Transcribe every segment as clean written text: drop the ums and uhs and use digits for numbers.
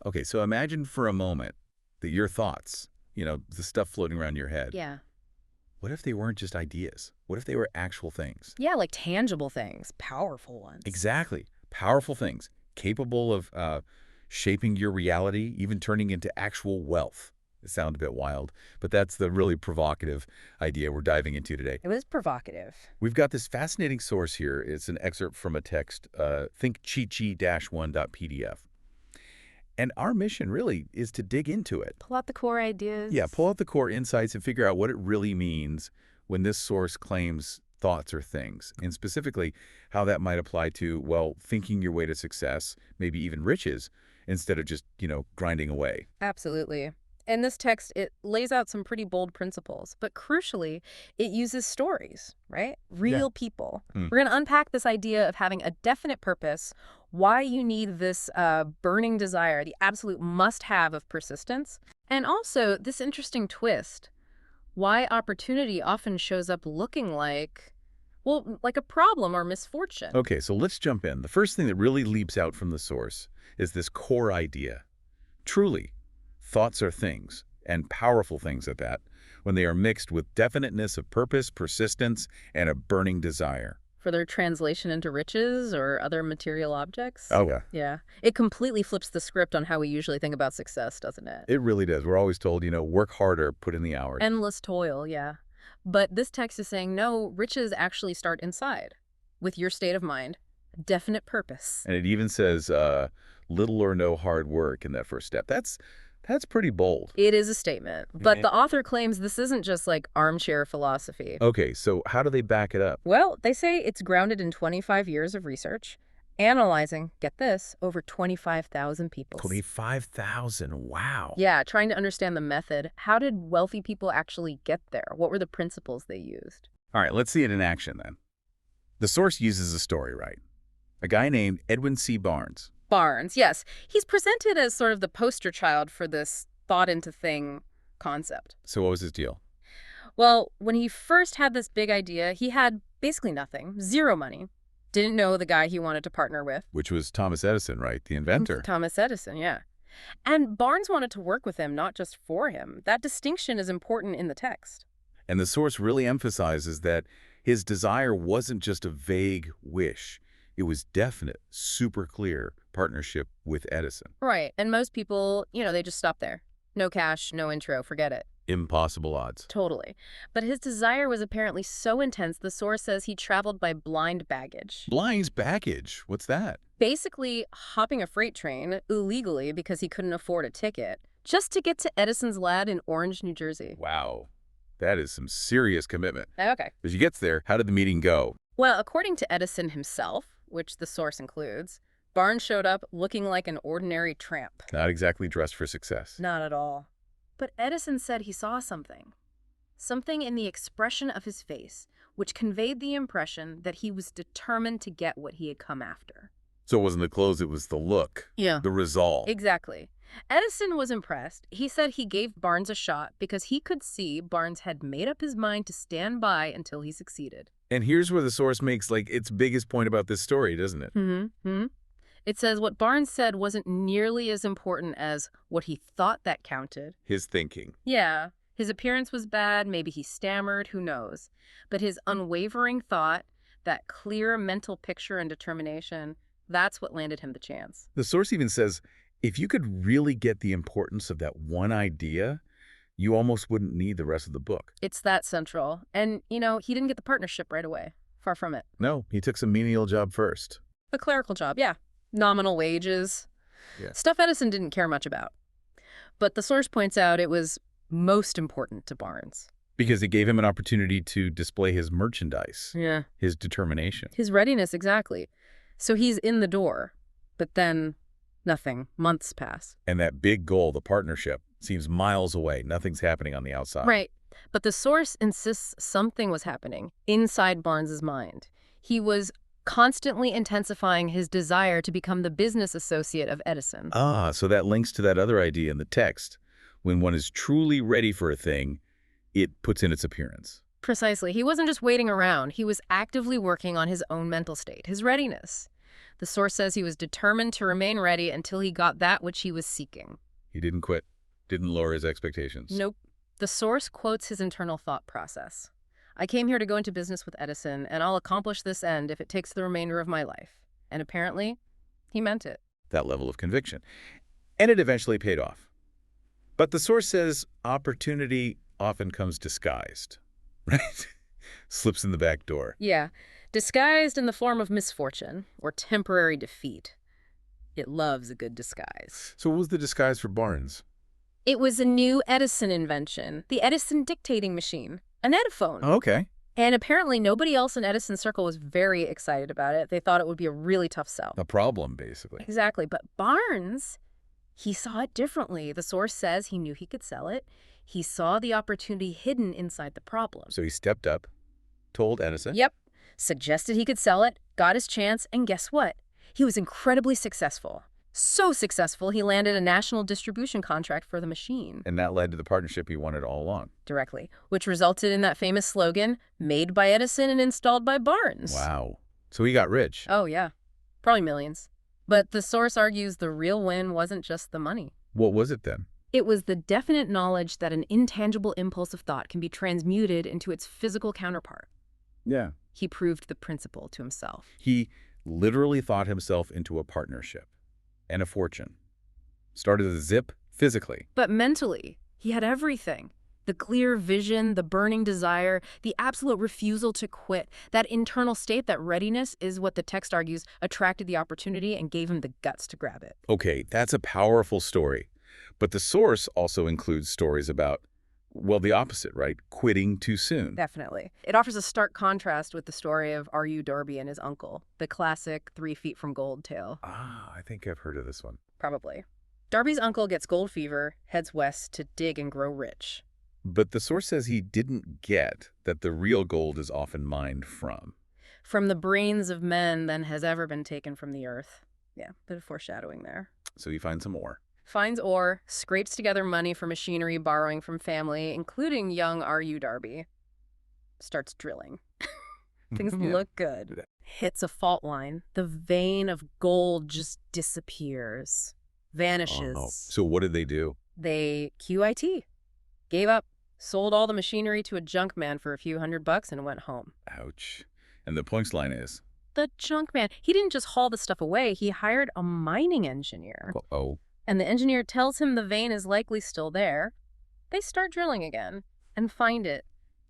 Okay, so imagine for a moment that your thoughts, the stuff floating around your head, Yeah. what if they weren't just ideas? What if they were actual things? Yeah, like tangible things, powerful ones. Exactly. Powerful things, capable of shaping your reality, even turning into actual wealth. It sounds a bit wild, but that's the really provocative idea we're diving into today. It was provocative. We've got this fascinating source here. It's an excerpt from a text, thinkchichi-1.pdf. And our mission really is to dig into it. Pull out the core Yeah, ideas. pull out the core insights and figure out what it really means when this source claims thoughts or things, and specifically how that might apply to, well, thinking your way to success, maybe even riches, instead of just, grinding away. Absolutely. In this text, it lays out some pretty bold principles, but crucially, it uses stories, right? Yeah. Real people. Hmm. We're going to unpack this idea of having a definite purpose, why you need this burning desire, the absolute must-have of persistence, and also this interesting twist, why opportunity often shows up looking like, well, like a problem or misfortune. Okay, so let's jump in. The first thing that really leaps out from the source is this core idea. Truly, thoughts are things, and powerful things at that, when they are mixed with definiteness of purpose, persistence, and a burning desire. For their translation into riches or other material objects. Oh, yeah. Yeah. It completely flips the script on how we usually think about success, doesn't it? It really does. We're always told, work harder, put in the hours. Endless toil, yeah. But this text is saying, no, riches actually start inside, with your state of mind, definite purpose. And it even says little or no hard work in that first step. That's pretty bold. It is a statement. But the author claims this isn't just like armchair philosophy. Okay, so how do they back it up? Well, they say it's grounded in 25 years of research, analyzing, get this, over 25,000 people. 25,000. Wow. Yeah, trying to understand the method. How did wealthy people actually get there? What were the principles they used? All right, let's see it in action then. The source uses a story, right? A guy named Edwin C. Barnes. Barnes, yes. He's presented as sort of the poster child for this thought into thing concept. So what was his deal? Well, when he first had this big idea, he had basically nothing, zero money. Didn't know the guy he wanted to partner with. Which was Thomas Edison, right? The inventor. Thomas Edison, yeah. And Barnes wanted to work with him, not just for him. That distinction is important in the text. And the source really emphasizes that his desire wasn't just a vague wish. It was definite, super clear partnership with Edison. Right. And most people, they just stop there. No cash, no intro, forget it. Impossible odds. Totally. But his desire was apparently so intense, the source says he traveled by blind baggage. Blind baggage? What's that? Basically, hopping a freight train illegally because he couldn't afford a ticket, just to get to Edison's lab in Orange, New Jersey. Wow. That is some serious commitment. Okay. As he gets there, how did the meeting go? Well, according to Edison himself, which the source includes, Barnes showed up looking like an ordinary tramp. Not exactly dressed for success. Not at all. But Edison said he saw something. Something in the expression of his face, which conveyed the impression that he was determined to get what he had come after. So it wasn't the clothes, it was the look. Yeah. The resolve. Exactly. Edison was impressed. He said he gave Barnes a shot because he could see Barnes had made up his mind to stand by until he succeeded. And here's where the source makes, its biggest point about this story, doesn't it? Mm-hmm. It says what Barnes said wasn't nearly as important as what he thought that counted. His thinking. Yeah. His appearance was bad, maybe he stammered, who knows. But his unwavering thought, that clear mental picture and determination, that's what landed him the chance. The source even says, if you could really get the importance of that one idea, you almost wouldn't need the rest of the book. It's that central. And, he didn't get the partnership right away. Far from it. No, he took some menial job first. A clerical job, yeah. Nominal wages. Yeah. Stuff Edison didn't care much about. But the source points out it was most important to Barnes. Because it gave him an opportunity to display his merchandise. Yeah. His determination. His readiness, exactly. So he's in the door. But then nothing. Months pass. And that big goal, the partnership, seems miles away. Nothing's happening on the outside. Right. But the source insists something was happening inside Barnes's mind. He was constantly intensifying his desire to become the business associate of Edison. Ah, so that links to that other idea in the text. When one is truly ready for a thing, it puts in its appearance. Precisely. He wasn't just waiting around. He was actively working on his own mental state, his readiness. The source says he was determined to remain ready until he got that which he was seeking. He didn't quit, didn't lower his expectations. Nope. The source quotes his internal thought process. I came here to go into business with Edison, and I'll accomplish this end if it takes the remainder of my life. And apparently, he meant it. That level of conviction. And it eventually paid off. But the source says opportunity often comes disguised, right? Slips in the back door. Yeah, disguised in the form of misfortune or temporary defeat. It loves a good disguise. So what was the disguise for Barnes? It was a new Edison invention, the Edison dictating machine, an Ediphone. Oh, okay. And apparently nobody else in Edison's circle was very excited about it. They thought it would be a really tough sell. A problem, basically. Exactly. But Barnes, he saw it differently. The source says he knew he could sell it. He saw the opportunity hidden inside the problem. So he stepped up, told Edison. Yep. Suggested he could sell it, got his chance, and guess what? He was incredibly successful. So successful, he landed a national distribution contract for the machine. And that led to the partnership he wanted all along. Directly, which resulted in that famous slogan, made by Edison and installed by Barnes. Wow. So he got rich. Oh, yeah. Probably millions. But the source argues the real win wasn't just the money. What was it then? It was the definite knowledge that an intangible impulse of thought can be transmuted into its physical counterpart. Yeah. He proved the principle to himself. He literally thought himself into a partnership and a fortune. Started a zip physically. But mentally, he had everything. The clear vision, the burning desire, the absolute refusal to quit. That internal state, that readiness, is what the text argues attracted the opportunity and gave him the guts to grab it. Okay, that's a powerful story. But the source also includes stories about, well, the opposite, right? Quitting too soon. Definitely. It offers a stark contrast with the story of R.U. Darby and his uncle, the classic 3 feet from gold tale. Ah, I think I've heard of this one. Probably. Darby's uncle gets gold fever, heads west to dig and grow rich. But the source says he didn't get that the real gold is often mined from. From the brains of men than has ever been taken from the earth. Yeah, bit of foreshadowing there. So he finds some ore. Finds ore, scrapes together money for machinery borrowing from family, including young R.U. Darby. Starts drilling. Things Yeah. look good. Hits a fault line. The vein of gold just disappears. Vanishes. Oh, no. So what did they do? They QIT. Gave up. Sold all the machinery to a junk man for a few $100 and went home. Ouch. And the punchline is? The junk man, he didn't just haul the stuff away. He hired a mining engineer. Oh. And the engineer tells him the vein is likely still there. They start drilling again and find it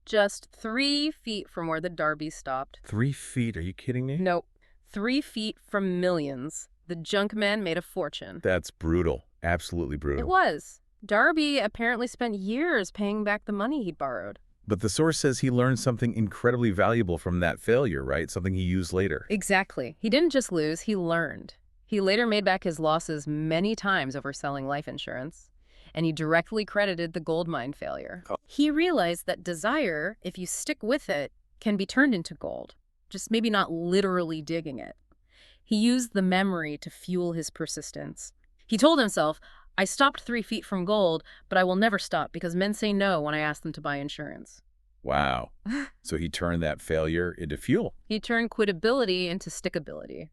just 3 feet from where the Darby stopped. 3 feet? Are you kidding me? Nope. 3 feet from millions. The junk man made a fortune. That's brutal. Absolutely brutal. It was. Darby apparently spent years paying back the money he'd borrowed. But the source says he learned something incredibly valuable from that failure, right? Something he used later. Exactly. He didn't just lose, he learned. He later made back his losses many times over selling life insurance, and he directly credited the gold mine failure. Oh. He realized that desire, if you stick with it, can be turned into gold, just maybe not literally digging it. He used the memory to fuel his persistence. He told himself, I stopped 3 feet from gold, but I will never stop because men say no when I ask them to buy insurance. Wow. So he turned that failure into fuel. He turned quitability into stickability.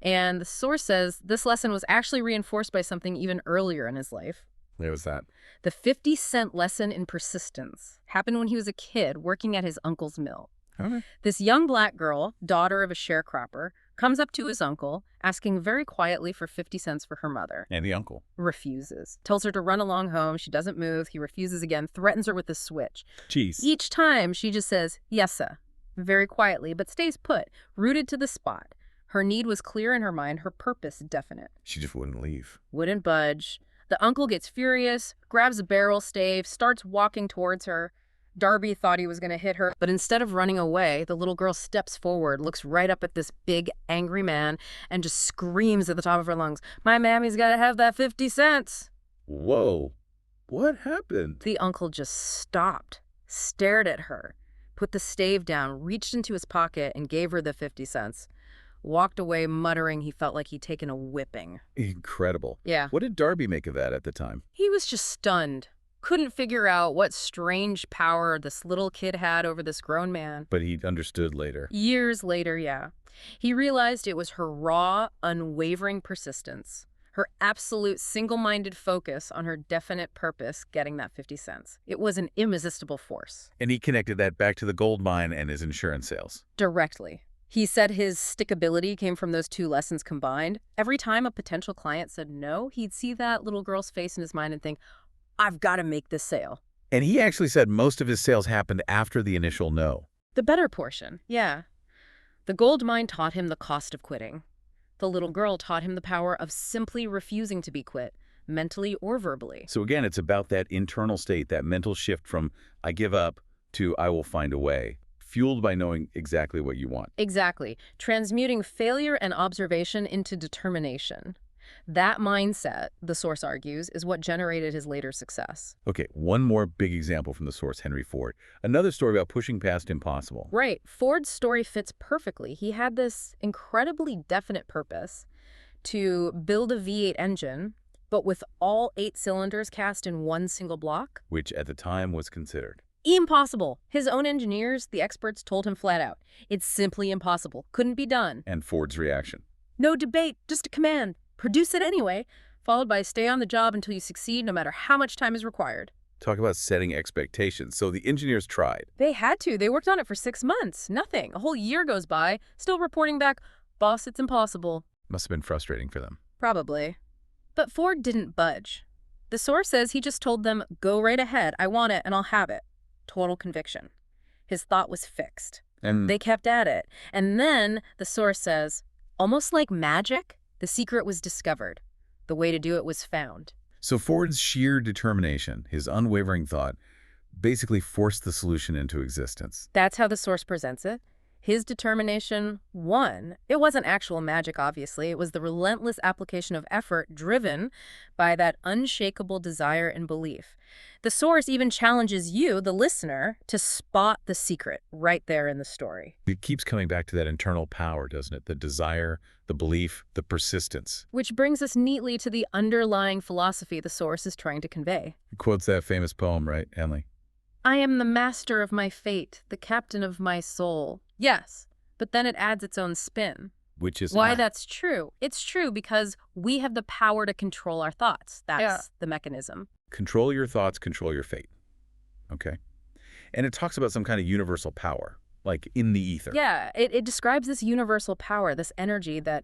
And the source says this lesson was actually reinforced by something even earlier in his life. There was that. The 50-cent lesson in persistence happened when he was a kid working at his uncle's mill. Okay. This young black girl, daughter of a sharecropper, comes up to his uncle, asking very quietly for 50 cents for her mother. And the uncle. Refuses. Tells her to run along home. She doesn't move. He refuses again, threatens her with the switch. Jeez. Each time, she just says, yes, sir, very quietly, but stays put, rooted to the spot. Her need was clear in her mind, her purpose definite. She just wouldn't leave. Wouldn't budge. The uncle gets furious, grabs a barrel stave, starts walking towards her. Darby thought he was going to hit her, but instead of running away, the little girl steps forward, looks right up at this big, angry man, and just screams at the top of her lungs, my mammy's got to have that 50 cents. Whoa. What happened? The uncle just stopped, stared at her, put the stave down, reached into his pocket, and gave her the 50 cents. Walked away muttering he felt like he'd taken a whipping. Incredible. Yeah. What did Darby make of that at the time? He was just stunned. Couldn't figure out what strange power this little kid had over this grown man. But he understood later. Years later, yeah. He realized it was her raw, unwavering persistence, her absolute single-minded focus on her definite purpose getting that 50 cents. It was an irresistible force. And he connected that back to the gold mine and his insurance sales. Directly. He said his stickability came from those two lessons combined. Every time a potential client said no, he'd see that little girl's face in his mind and think, I've got to make this sale. And he actually said most of his sales happened after the initial no. The better portion, yeah. The gold mine taught him the cost of quitting. The little girl taught him the power of simply refusing to be quit, mentally or verbally. So again, it's about that internal state, that mental shift from I give up to I will find a way, fueled by knowing exactly what you want. Exactly. Transmuting failure and observation into determination. That mindset, the source argues, is what generated his later success. Okay, one more big example from the source, Henry Ford. Another story about pushing past impossible. Right. Ford's story fits perfectly. He had this incredibly definite purpose to build a V8 engine, but with all 8 cylinders cast in one single block. Which at the time was considered Impossible. His own engineers, the experts, told him flat out, it's simply impossible. Couldn't be done. and Ford's reaction. No debate, just a command. Produce it anyway, followed by stay on the job until you succeed no matter how much time is required. Talk about setting expectations. So the engineers tried. They had to. They worked on it for 6 months. Nothing. A whole year goes by, still reporting back, boss, it's impossible. Must have been frustrating for them. Probably. But Ford didn't budge. The source says he just told them, go right ahead, I want it and I'll have it. Total conviction. His thought was fixed. And They kept at it. And then, the source says, almost like magic, the secret was discovered. The way to do it was found. so Ford's sheer determination, his unwavering thought, basically forced the solution into existence. That's how the source presents it. His determination won. It wasn't actual magic, obviously. It was the relentless application of effort driven by that unshakable desire and belief. The source even challenges you, the listener, to spot the secret right there in the story. It keeps coming back to that internal power, doesn't it? The desire, the belief, the persistence. Which brings us neatly to the underlying philosophy the source is trying to convey. It quotes that famous poem, right, Emily? I am the master of my fate, the captain of my soul. Yes, but then it adds its own spin. Which is Why that's true? It's true because we have the power to control our thoughts. That's the mechanism. control your thoughts, control your fate. Okay? And it talks about some kind of universal power, like in the ether. Yeah, it describes this universal power, this energy that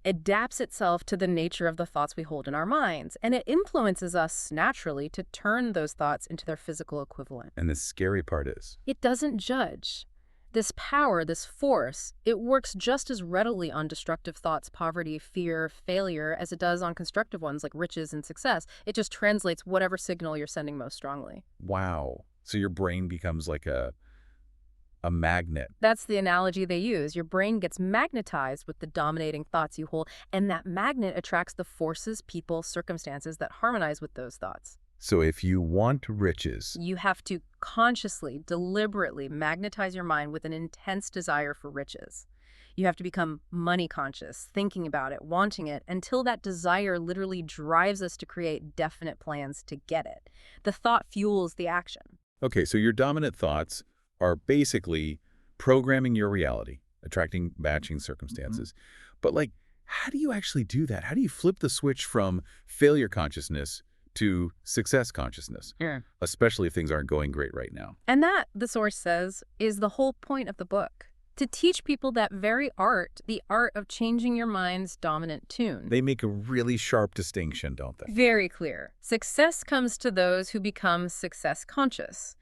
adapts itself to the nature of the thoughts we hold in our minds, and it influences us naturally to turn those thoughts into their physical equivalent. And the scary part is, It doesn't judge. This power, this force, it works just as readily on destructive thoughts, poverty, fear, failure, as it does on constructive ones like riches and success. It just translates whatever signal you're sending most strongly. wow. So your brain becomes like a magnet. That's the analogy they use. Your brain gets magnetized with the dominating thoughts you hold, and that magnet attracts the forces, people, circumstances that harmonize with those thoughts. So if you want riches, You have to consciously, deliberately magnetize your mind with an intense desire for riches. You have to become money conscious, thinking about it, wanting it, until that desire literally drives us to create definite plans to get it. The thought fuels the action. okay, so your dominant thoughts are basically programming your reality, attracting matching circumstances. But like, how do you actually do that? How do you flip the switch from failure consciousness to success consciousness, especially if things aren't going great right now? And that, the source says, is the whole point of the book. To teach people that very art, the art of changing your mind's dominant tune. They make a really sharp distinction, don't they? Very clear. Success comes to those who become success conscious.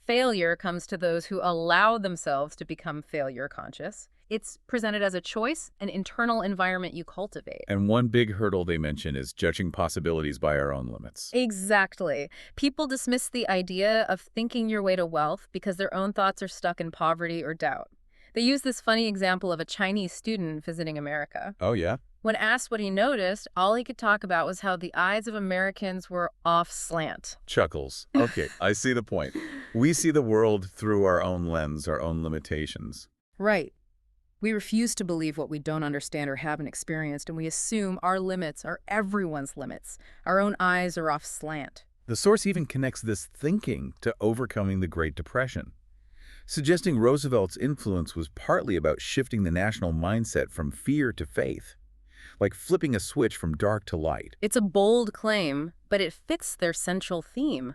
Failure comes to those who allow themselves to become failure conscious. It's presented as a choice, an internal environment you cultivate. And one big hurdle they mention is judging possibilities by our own limits. Exactly. People dismiss the idea of thinking your way to wealth because their own thoughts are stuck in poverty or doubt. They use this funny example of a Chinese student visiting America. Oh, yeah? When asked what he noticed, all he could talk about was how the eyes of Americans were off slant. Chuckles. Okay, I see the point. We see the world through our own lens, our own limitations. Right. We refuse to believe what we don't understand or haven't experienced, and we assume our limits are everyone's limits. Our own eyes are off slant. The source even connects this thinking to overcoming the Great Depression, suggesting Roosevelt's influence was partly about shifting the national mindset from fear to faith, like flipping a switch from dark to light. It's a bold claim, but it fits their central theme.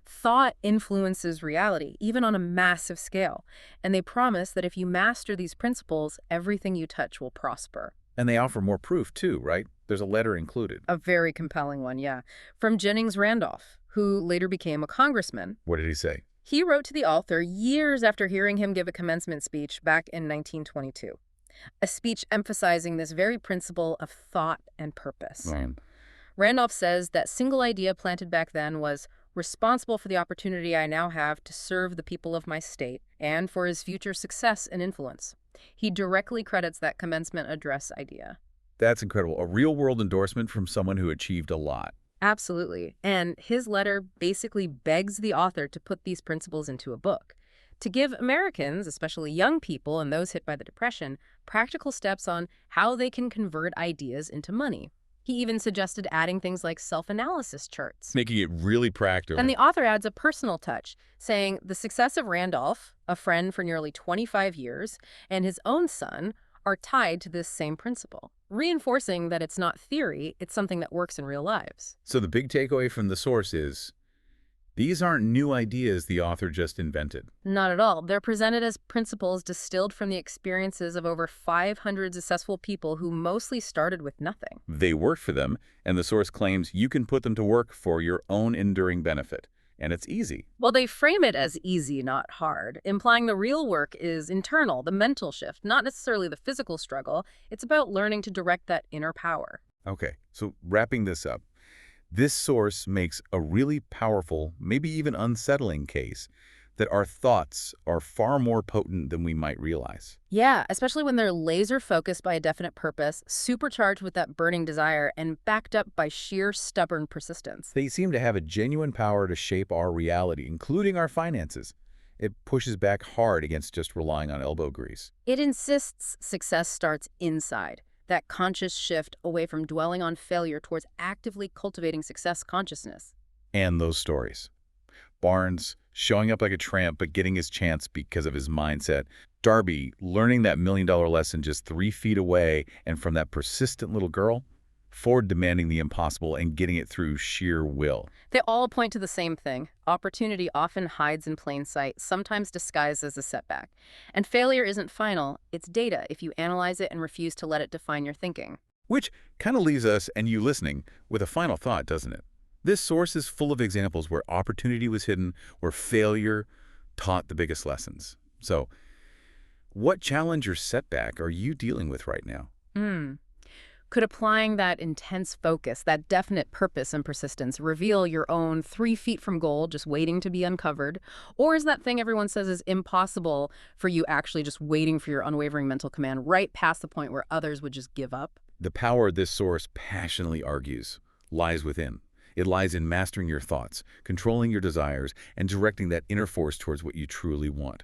Thought influences reality, even on a massive scale, and they promise that if you master these principles, everything you touch will prosper. And they offer more proof, too, right? There's a letter included. A very compelling one, yeah. From Jennings Randolph, who later became a congressman. What did he say? He wrote to the author years after hearing him give a commencement speech back in 1922, a speech emphasizing this very principle of thought and purpose. Man. Randolph says that single idea planted back then was responsible for the opportunity I now have to serve the people of my state and for his future success and influence. He directly credits that commencement address idea. That's incredible. A real-world endorsement from someone who achieved a lot. Absolutely. And his letter basically begs the author to put these principles into a book, to give Americans, especially young people and those hit by the Depression, practical steps on how they can convert ideas into money. He even suggested adding things like self-analysis charts. Making it really practical. And the author adds a personal touch, saying the success of Randolph, a friend for nearly 25 years, and his own son are tied to this same principle, reinforcing that it's not theory, it's something that works in real lives. So the big takeaway from the source is, these aren't new ideas the author just invented. Not at all. They're presented as principles distilled from the experiences of over 500 successful people who mostly started with nothing. They worked for them, and the source claims you can put them to work for your own enduring benefit. And it's easy. Well, they frame it as easy, not hard, implying the real work is internal, the mental shift, not necessarily the physical struggle. It's about learning to direct that inner power. Okay, so wrapping this up, this source makes a really powerful, maybe even unsettling case that our thoughts are far more potent than we might realize. Yeah, especially when they're laser-focused by a definite purpose, supercharged with that burning desire, and backed up by sheer stubborn persistence. They seem to have a genuine power to shape our reality, including our finances. It pushes back hard against just relying on elbow grease. It insists success starts inside, that conscious shift away from dwelling on failure towards actively cultivating success consciousness. And those stories. Barnes showing up like a tramp but getting his chance because of his mindset. Darby learning that million-dollar lesson just 3 feet away, and from that persistent little girl, Ford demanding the impossible and getting it through sheer will. They all point to the same thing. Opportunity often hides in plain sight, sometimes disguised as a setback. And failure isn't final, it's data if you analyze it and refuse to let it define your thinking. Which kind of leaves us, and you listening, with a final thought, doesn't it? This source is full of examples where opportunity was hidden, where failure taught the biggest lessons. So, what challenge or setback are you dealing with right now? Could applying that intense focus, that definite purpose and persistence, reveal your own 3 feet from goal just waiting to be uncovered? Or is that thing everyone says is impossible for you actually just waiting for your unwavering mental command right past the point where others would just give up? The power this source passionately argues lies within. It lies in mastering your thoughts, controlling your desires, and directing that inner force towards what you truly want.